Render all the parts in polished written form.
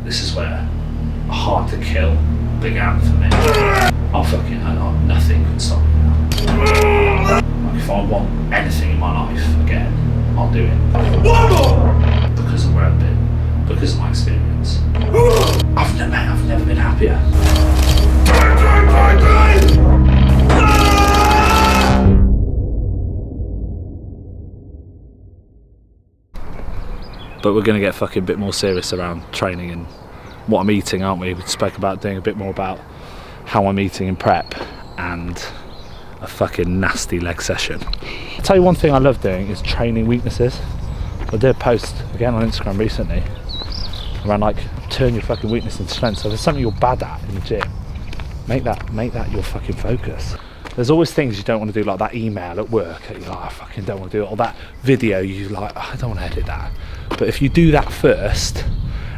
this is where hard to kill began for me. I'll fucking hang on, nothing can stop me now. Like if I want anything in my life again, I'll do it. Because of where I've been, because of my experience. I've never been happier. But we're going to get fucking a bit more serious around training and what I'm eating, aren't we? We spoke about doing a bit more about how I'm eating in prep and a fucking nasty leg session. I'll tell you one thing I love doing is training weaknesses. I did a post again on Instagram recently around like turn your fucking weakness into strength. So if there's something you're bad at in the gym, make that your fucking focus. There's always things you don't want to do, like that email at work that you're like, I fucking don't want to do it, or that video you like, oh, I don't want to edit that. But if you do that first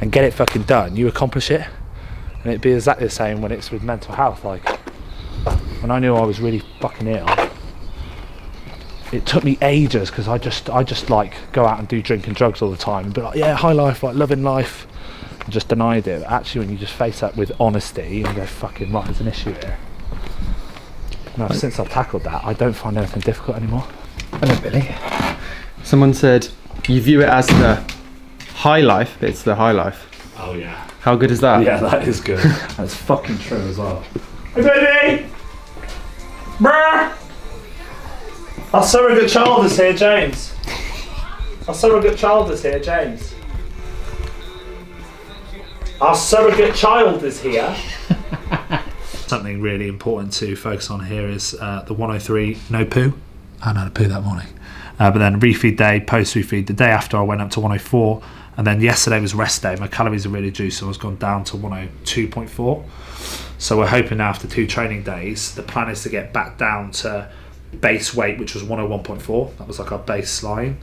and get it fucking done, you accomplish it. And it'd be exactly the same when it's with mental health. Like when I knew I was really fucking ill, it took me ages because I just like go out and do drink and drugs all the time and be like, yeah, high life, like loving life, and just denied it. But actually when you just face that with honesty and go, fucking right, there's an issue here. Now since I've tackled that, I don't find anything difficult anymore. I know, Billy. Someone said you view it as the high life, but it's the high life. Oh yeah. How good is that? Yeah, that is good. That's fucking true as well. Hey baby! Brr! Our surrogate child is here, James. Our surrogate child is here, James. Our surrogate child is here. Something really important to focus on here is the 103 no poo. I had a poo that morning. But then refeed day, post refeed. The day after I went up to 104, and then yesterday was rest day. My calories are really reduced, so I was gone down to 102.4. So we're hoping now after 2 training days, the plan is to get back down to base weight, which was 101.4. That was like our baseline.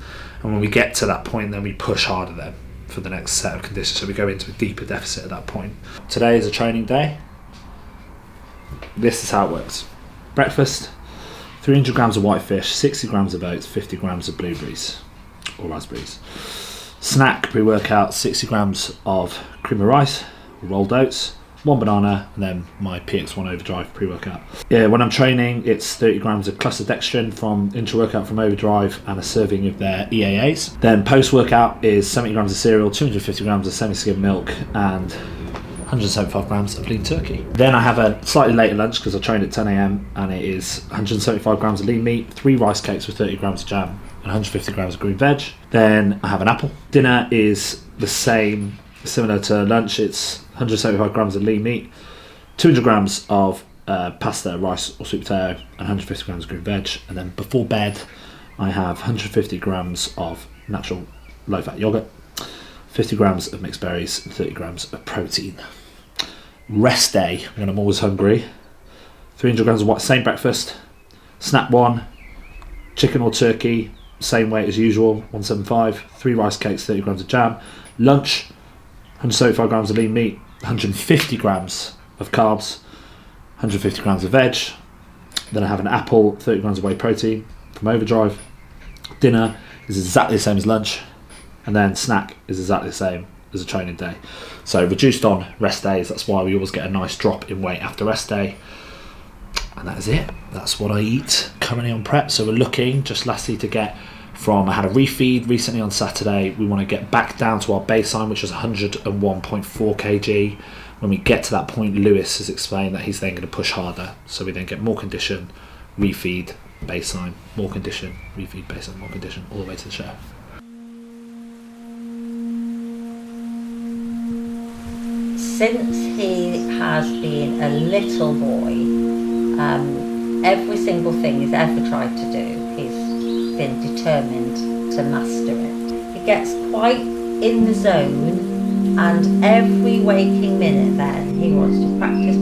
And when we get to that point, then we push harder then for the next set of conditions. So we go into a deeper deficit at that point. Today is a training day. This is how it works. Breakfast, 300 grams of white fish, 60 grams of oats, 50 grams of blueberries or raspberries. Snack, pre-workout, 60 grams of cream of rice, rolled oats, 1 banana, and then my PX1 Overdrive pre-workout. Yeah, when I'm training, it's 30 grams of cluster dextrin from intra-workout from Overdrive and a serving of their EAAs. Then post-workout is 70 grams of cereal, 250 grams of semi-skim milk, and 175 grams of lean turkey. Then I have a slightly later lunch because I trained at 10 a.m. and it is 175 grams of lean meat, 3 rice cakes with 30 grams of jam, and 150 grams of green veg. Then I have an apple. Dinner is the same, similar to lunch. It's 175 grams of lean meat, 200 grams of pasta, rice or sweet potato, and 150 grams of green veg. And then before bed, I have 150 grams of natural low-fat yogurt, 50 grams of mixed berries, and 30 grams of protein. Rest day, when I'm always hungry, 300 grams of white, same breakfast. Snack 1, chicken or turkey, same weight as usual, 175, 3 rice cakes, 30 grams of jam. Lunch, 175 grams of lean meat, 150 grams of carbs, 150 grams of veg. Then I have an apple, 30 grams of whey protein from Overdrive. Dinner is exactly the same as lunch, and then snack is exactly the same as a training day. So reduced on rest days, that's why we always get a nice drop in weight after rest day. And that is it. That's what I eat currently on prep. So we're looking just lastly to get from, I had a refeed recently on Saturday. We want to get back down to our baseline, which is 101.4 kg. When we get to that point, Lewis has explained that he's then going to push harder. So we then get more condition, refeed, baseline, more condition, refeed, baseline, more condition, all the way to the show. Since he has been a little boy, every single thing he's ever tried to do, he's been determined to master it. He gets quite in the zone, and every waking minute then he wants to practice,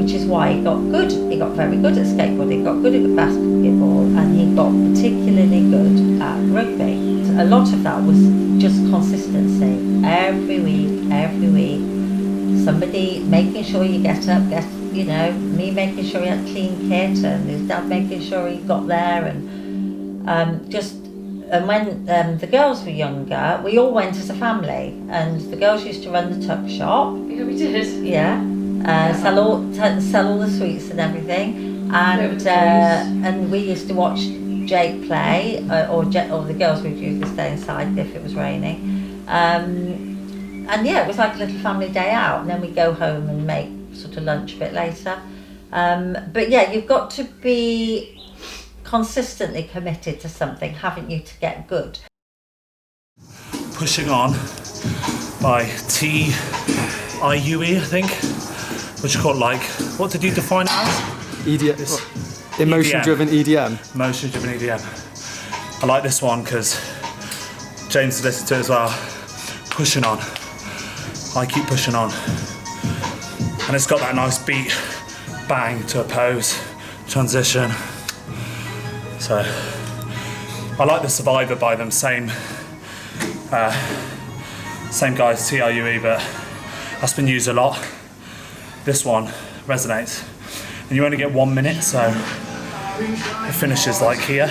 which is why he got good. He got very good at skateboarding, he got good at basketball, and he got particularly good at rugby. A lot of that was just consistency. Every week, somebody making sure you get up, me making sure he had clean kit, and his dad making sure he got there, and just and when the girls were younger, we all went as a family, and the girls used to run the tuck shop. Yeah, we did. Yeah, sell all the sweets and everything, and we used to watch Jake play, or the girls would usually stay inside if it was raining. And yeah, it was like a little family day out, and then we'd go home and make sort of lunch a bit later. But yeah, you've got to be consistently committed to something, haven't you, to get good. Pushing On by TIUE, I think, which is called, like, what did you define it as? EDM. Emotion-driven EDM. Emotion-driven EDM. I like this one because James listened to it as well. Pushing on. I keep pushing on. And it's got that nice beat, bang to a pose, transition. So I like the Survivor by them, same guys, TIUE, but that's been used a lot. This one resonates. And you only get 1 minute, so it finishes like here.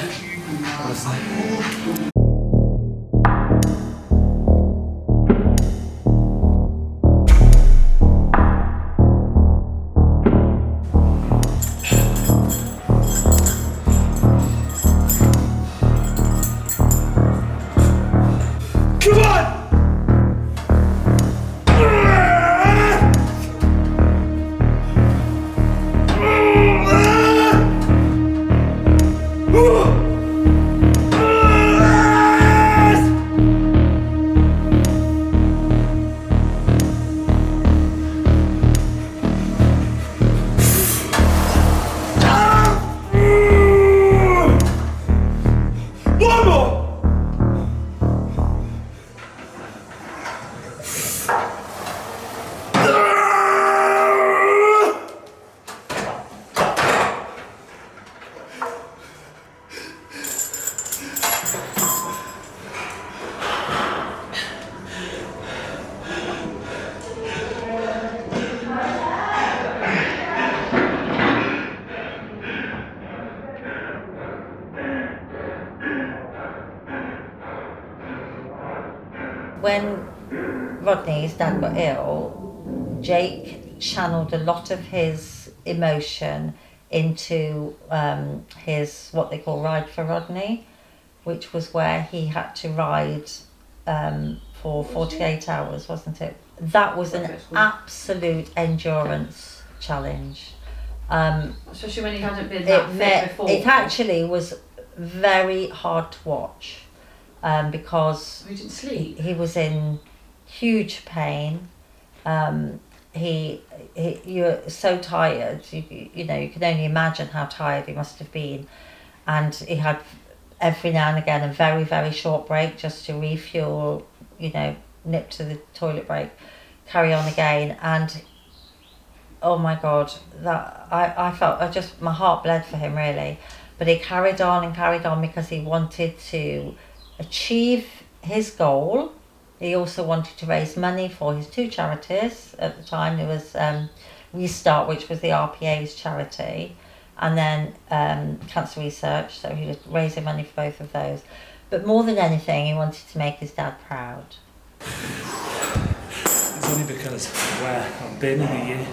When Rodney, his dad, got ill, Jake channeled a lot of his emotion into his, what they call Ride for Rodney, which was where he had to ride for 48 hours, wasn't it? That was an absolute endurance challenge. Especially when he hadn't been that fit before. It actually was very hard to watch. Because he didn't sleep. He was in huge pain. You're so tired. You know, you can only imagine how tired he must have been. And he had every now and again a very, very short break just to refuel. You know, nip to the toilet break, carry on again. And oh my God, that I felt my heart bled for him really. But he carried on because he wanted to achieve his goal. He also wanted to raise money for his two charities at the time. There was Restart, which was the RPA's charity, and then Cancer Research, so he was raising money for both of those. But more than anything, he wanted to make his dad proud. It's only because of where I've been in a year.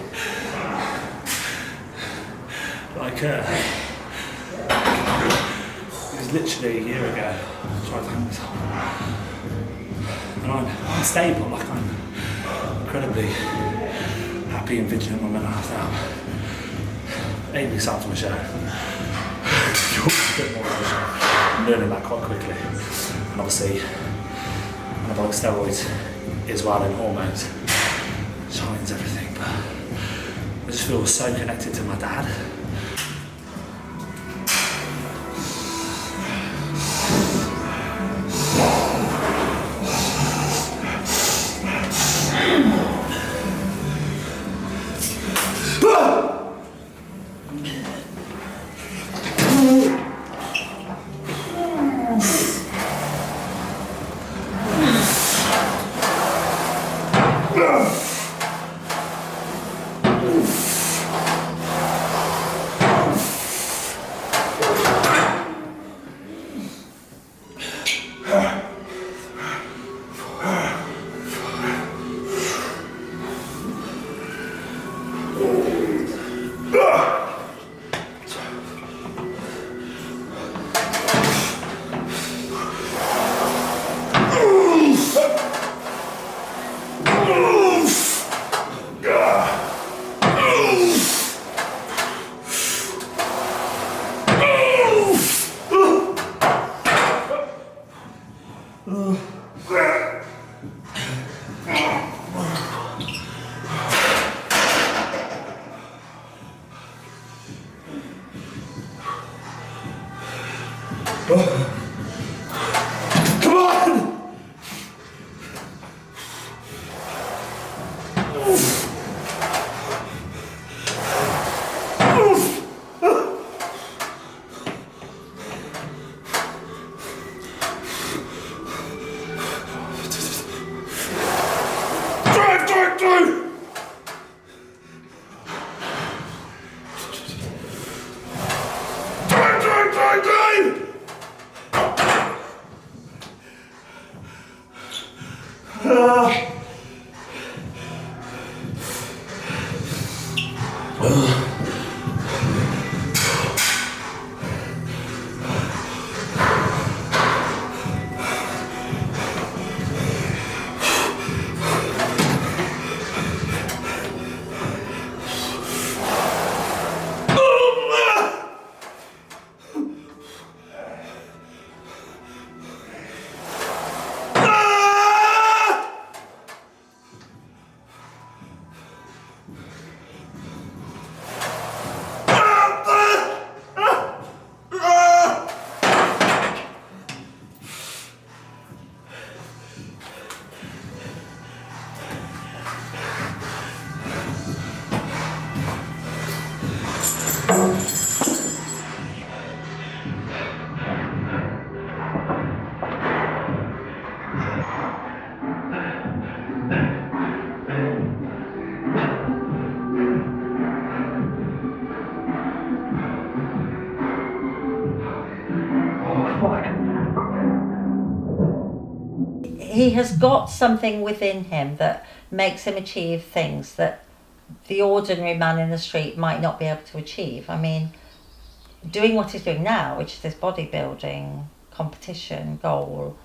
Like, it was literally a year ago. I tried to hang myself. And I'm stable, like I'm incredibly happy and vigilant when I have out. 8 weeks after my show. A bit more emotional. I'm learning that quite quickly. And obviously, anabolic steroids is well in hormones. Shines everything, but I just feel so connected to my dad. He has got something within him that makes him achieve things that the ordinary man in the street might not be able to achieve. I mean, doing what he's doing now, which is this bodybuilding competition goal,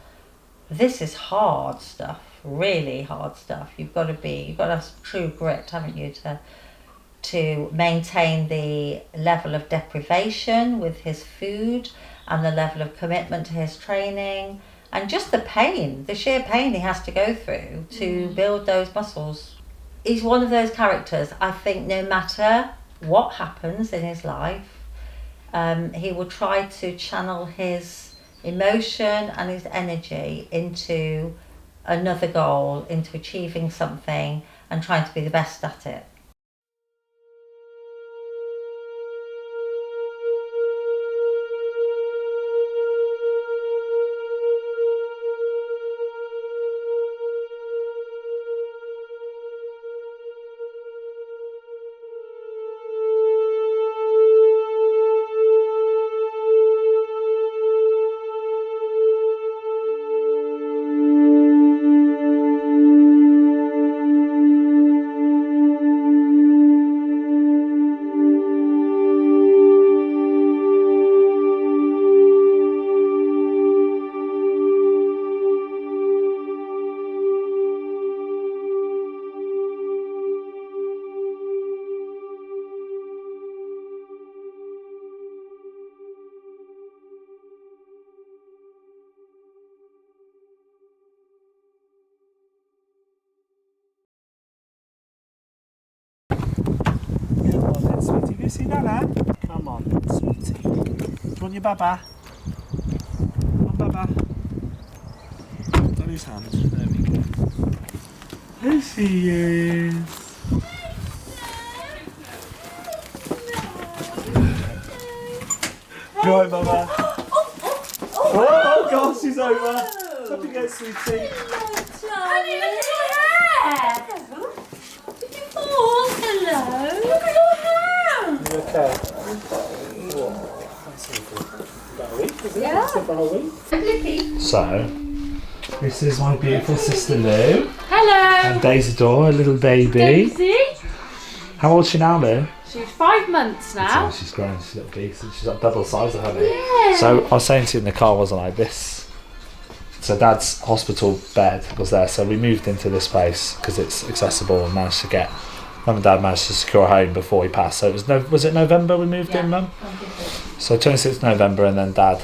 this is hard stuff, really hard stuff. You've got to have some true grit, haven't you, to maintain the level of deprivation with his food and the level of commitment to his training. And just the pain, the sheer pain he has to go through to build those muscles. He's one of those characters, I think, no matter what happens in his life, he will try to channel his emotion and his energy into another goal, into achieving something and trying to be the best at it. Sweetie, you see Nana? Come on, sweetie. Do you want your baba? Come on, baba. Don't lose hand. There we go. There she is. Go on, baba. Oh, God, she's over. Up you go, sweetie. Honey, look at your hair! Did you fall? Hello? Look at your hair! You okay? About a week, is it? Yeah. About a week. So, this is my beautiful sister Lou. Hello! And Daisy Dore, a little baby. Daisy? How old is she now, Lou? She's 5 months now. She's grown, she's a little beast. She's like double the size of her, mate. Yeah. So, I was saying to you in the car, wasn't I, this... So Dad's hospital bed was there, so we moved into this place because it's accessible and managed to get... Mum and Dad managed to secure a home before he passed. So it was it November we moved in, Mum? So 26th November, and then Dad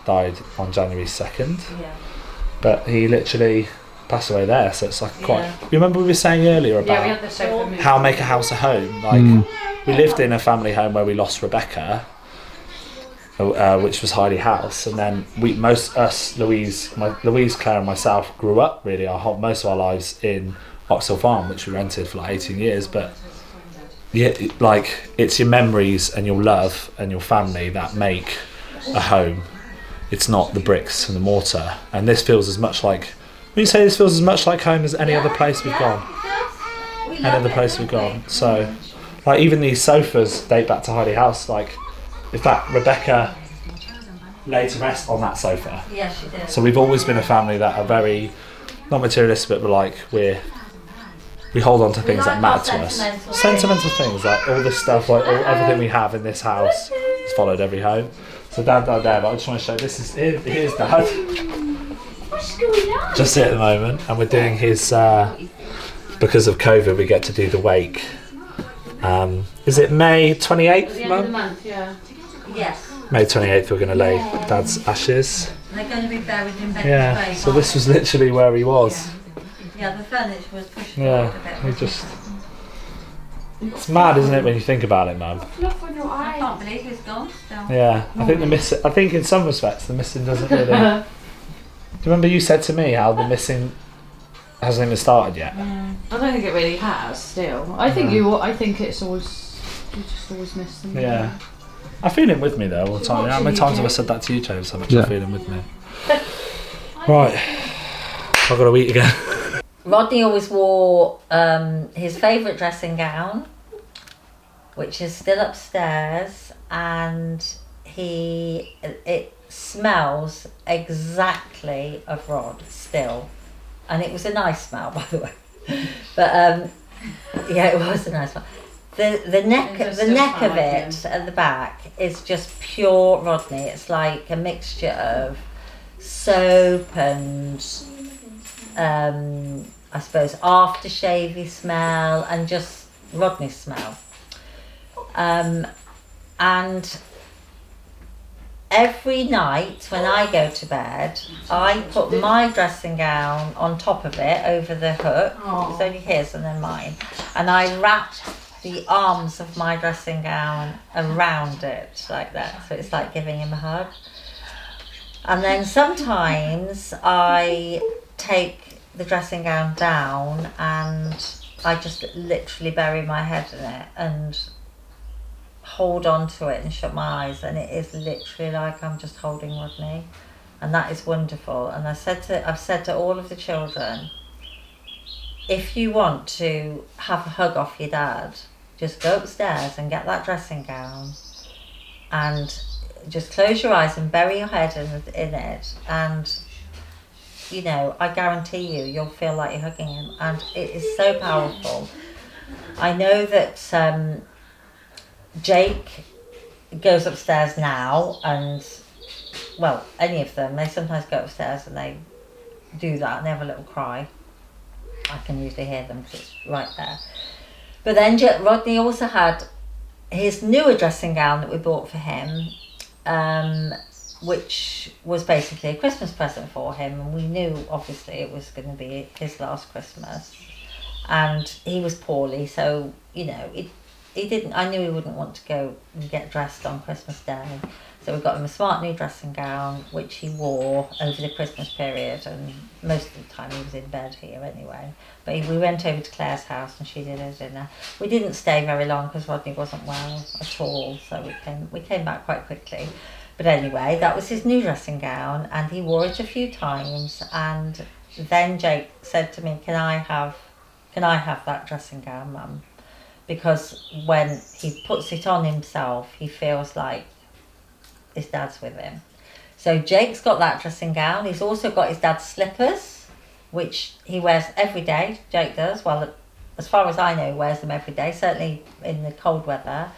died on January 2nd. Yeah. But he literally passed away there, so it's like quite... You remember we were saying earlier about Yeah, we had the sofa moved. how make a house a home? Like, we lived in a family home where we lost Rebecca, which was Heidi House, and then Louise, Claire and myself grew up really most of our lives in Oxhill Farm, which we rented for like 18 years. But yeah, like, it's your memories and your love and your family that make a home. It's not the bricks and the mortar. And this feels as much like, when you say this feels as much like home as any other place we've gone. any other place we've gone. So, like, even these sofas date back to Heidi House. Like, in fact, Rebecca laid to rest on that sofa. Yeah, she did. So we've always been a family that are very, not materialistic, but like we hold on to things that matter to us. Sentimental things, like all this stuff, like everything we have in this house has followed every home. So Dad died there, but I just want to show, here's Dad. What's going on? Just here at the moment, and we're doing his, because of COVID, we get to do the wake. Is it May 28th, Mum? month, yeah. Yes. May 28th, we're going to lay Dad's ashes. They're going to be buried in Becky's Yeah, grave. so this was literally where he was. Yeah, the furniture was pushed forward Yeah, a bit. he just... It's mad, isn't it, when you think about it, Mum? Look on your I eyes. can't believe he's gone still. Yeah, I think in some respects the missing doesn't really... Do you remember you said to me how the missing hasn't even started yet? I don't think it really has. Still, I think I think it's always. You just always miss them. Yeah. I feel him with me though all the time. How many times have I said that to you, James? How much I feel him with me. Right, I've got to eat again. Rodney always wore his favourite dressing gown, which is still upstairs, and it smells exactly of Rod still, and it was a nice smell, by the way. But yeah, it was a nice smell. The neck of it at the back is just pure Rodney. It's like a mixture of soap and I suppose aftershavey smell and just Rodney smell. And every night when I go to bed, I put my dressing gown on top of it over the hook. It's only his and then mine, and I wrap the arms of my dressing gown around it like that, so it's like giving him a hug. And then sometimes I take the dressing gown down and I just literally bury my head in it and hold on to it and shut my eyes, and it is literally like I'm just holding Rodney, and that is wonderful. And I've said to all of the children, if you want to have a hug off your dad, just go upstairs and get that dressing gown and just close your eyes and bury your head in it, and you know, I guarantee you'll feel like you're hugging him, and it is so powerful. I know that Jake goes upstairs now, and well, any of them, they sometimes go upstairs and they do that and they have a little cry. I can usually hear them because it's right there. But then Rodney also had his newer dressing gown that we bought for him, which was basically a Christmas present for him, and we knew obviously it was going to be his last Christmas, and he was poorly, so you know I knew he wouldn't want to go and get dressed on Christmas Day, so we got him a smart new dressing gown which he wore over the Christmas period, and most of the time he was in bed here anyway. But we went over to Claire's house and she did her dinner. We didn't stay very long because Rodney wasn't well at all, so we came back quite quickly. But anyway, that was his new dressing gown, and he wore it a few times, and then Jake said to me, can I have that dressing gown, Mum? Because when he puts it on himself, he feels like his dad's with him. So Jake's got that dressing gown. He's also got his dad's slippers, which he wears every day. Jake does. Well, as far as I know, he wears them every day, certainly in the cold weather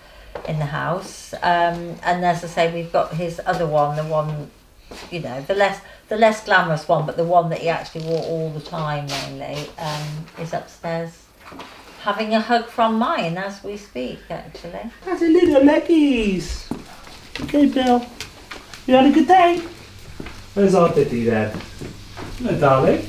in the house. And as I say, we've got his other one, the one, you know, the less glamorous one, but the one that he actually wore all the time mainly, is upstairs having a hug from mine as we speak, actually. That's a little leggies. Okay, Bill. You had a good day? Where's our Diddy then? Hello, darling.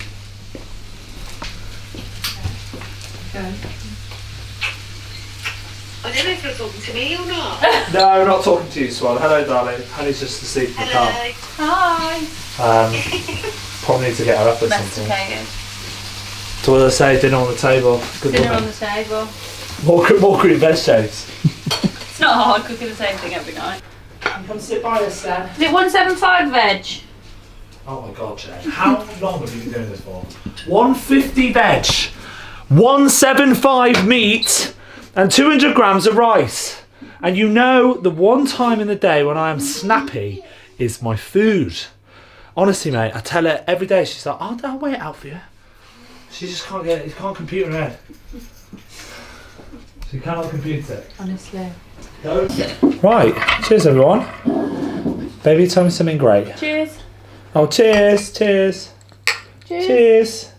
I don't know if you're talking to me or not. No, we're not talking to you, Swan. Hello, darling. Honey's just asleep in the car. Hi. Probably need to get her up or something. Domesticated. So what did I say? Dinner on the table. Good Dinner woman. on the table. More green veg shapes. It's not hard cooking the same thing every night. Come sit by us, Dad. Is it 175 veg? Oh my God, Jay. How long have you been doing this for? 150 veg. 175 meat and 200 grams of rice. And you know, the one time in the day when I am snappy is my food. Honestly, mate, I tell her every day, she's like, I'll weigh it out for you. She just can't get it, she can't compute her head. She cannot compute it. Honestly. Right, cheers everyone. Baby, tell me something great. Cheers. Oh, cheers, cheers. Cheers.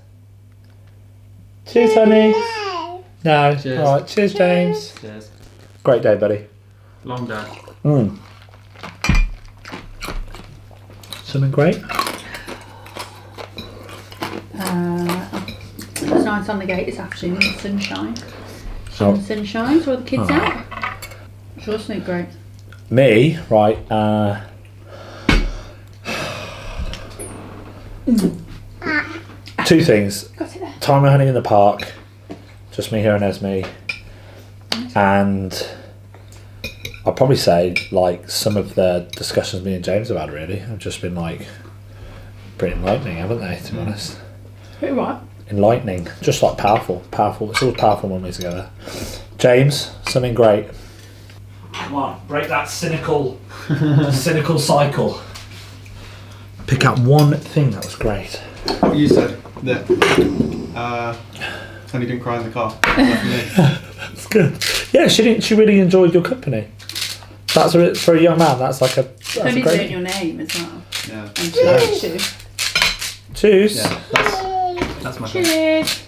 Cheers, honey. No. Cheers. Alright, cheers, James. Cheers. Great day, buddy. Long day. Something great? It was nice on the gate this afternoon in the sunshine. Oh. Sunshine, saw the kids out. Sure, something great. Me, right, two things. Got it there. Time with Honey in the park, just me here and Esme, and I'd probably say like some of the discussions me and James have had really have just been like pretty enlightening, haven't they, to be honest? Pretty right. Enlightening, just like powerful. It's always powerful when we're together. James, something great. Come on, break that cynical cycle. Pick out one thing that was great. What you said, that Tony didn't cry in the car. That's good. Yeah, she really enjoyed your company. That's for a young man. That's like a. That's a Tony's great. doing your name as well. Yeah. And cheers. Cheers. Yeah, that's my thing. Cheers.